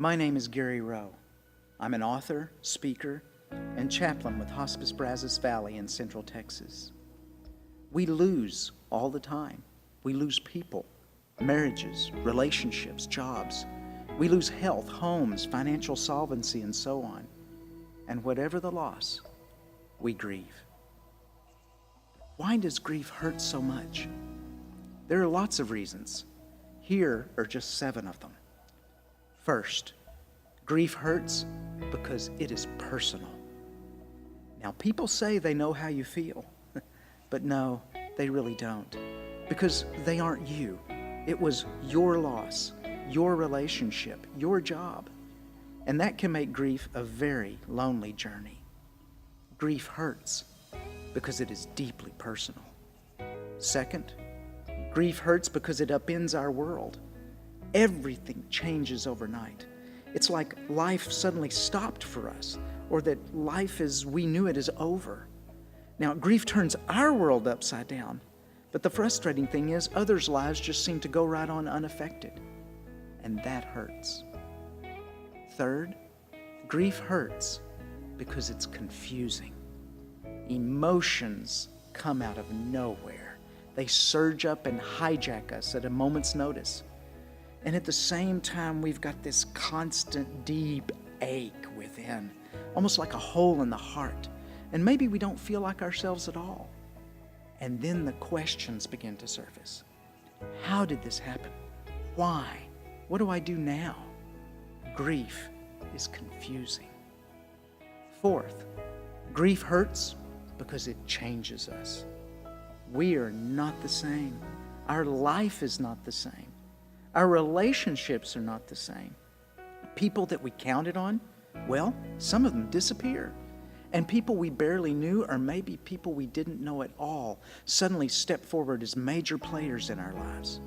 My name is Gary Rowe. I'm an author, speaker, and chaplain with Hospice Brazos Valley in Central Texas. We lose all the time. We lose people, marriages, relationships, jobs. We lose health, homes, financial solvency, and so on. And whatever the loss, we grieve. Why does grief hurt so much? There are lots of reasons. Here are just 7 of them. First, grief hurts because it is personal. Now, people say they know how you feel, but no, they really don't, because they aren't you. It was your loss, your relationship, your job, and that can make grief a very lonely journey. Grief hurts because it is deeply personal. Second, grief hurts because it upends our world. Everything changes overnight. It's like life suddenly stopped for us, or that life as we knew it is over. Now, grief turns our world upside down, but the frustrating thing is others' lives just seem to go right on unaffected, and that hurts. Third, grief hurts because it's confusing. Emotions come out of nowhere. They surge up and hijack us at a moment's notice. And at the same time, we've got this constant deep ache within, almost like a hole in the heart. And maybe we don't feel like ourselves at all. And then the questions begin to surface. How did this happen? Why? What do I do now? Grief is confusing. Fourth, grief hurts because it changes us. We are not the same. Our life is not the same. Our relationships are not the same. People that we counted on, well, some of them disappear. And people we barely knew, or maybe people we didn't know at all, suddenly step forward as major players in our lives.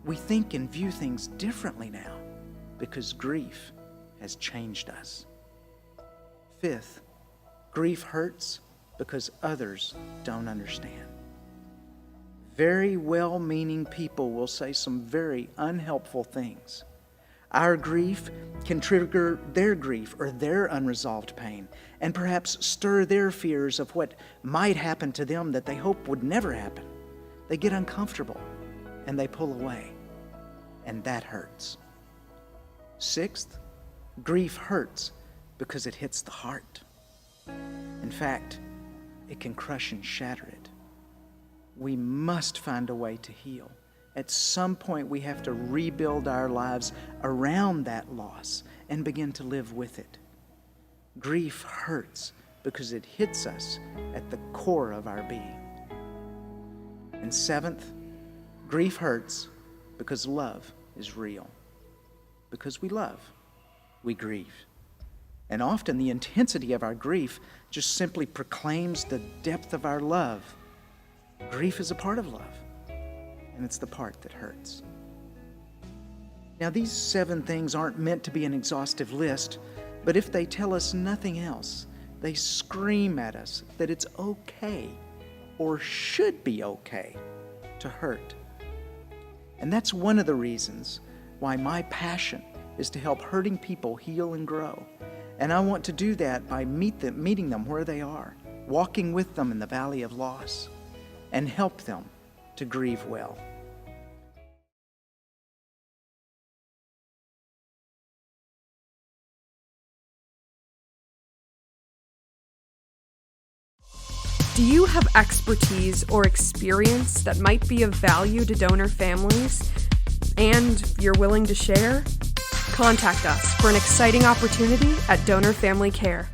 We think and view things differently now because grief has changed us. Fifth, grief hurts because others don't understand. Very well-meaning people will say some very unhelpful things. Our grief can trigger their grief or their unresolved pain, and perhaps stir their fears of what might happen to them that they hope would never happen. They get uncomfortable and they pull away, and that hurts. Sixth, grief hurts because it hits the heart. In fact, it can crush and shatter it. We must find a way to heal. At some point, we have to rebuild our lives around that loss and begin to live with it. Grief hurts because it hits us at the core of our being. And seventh, grief hurts because love is real. Because we love, we grieve. And often the intensity of our grief just simply proclaims the depth of our love. Grief is a part of love, and it's the part that hurts. Now, these 7 things aren't meant to be an exhaustive list, but if they tell us nothing else, they scream at us that it's okay, or should be okay, to hurt. And that's one of the reasons why my passion is to help hurting people heal and grow. And I want to do that by meeting them where they are, walking with them in the valley of loss, and help them to grieve well. Do you have expertise or experience that might be of value to donor families and you're willing to share? Contact us for an exciting opportunity at Donor Family Care.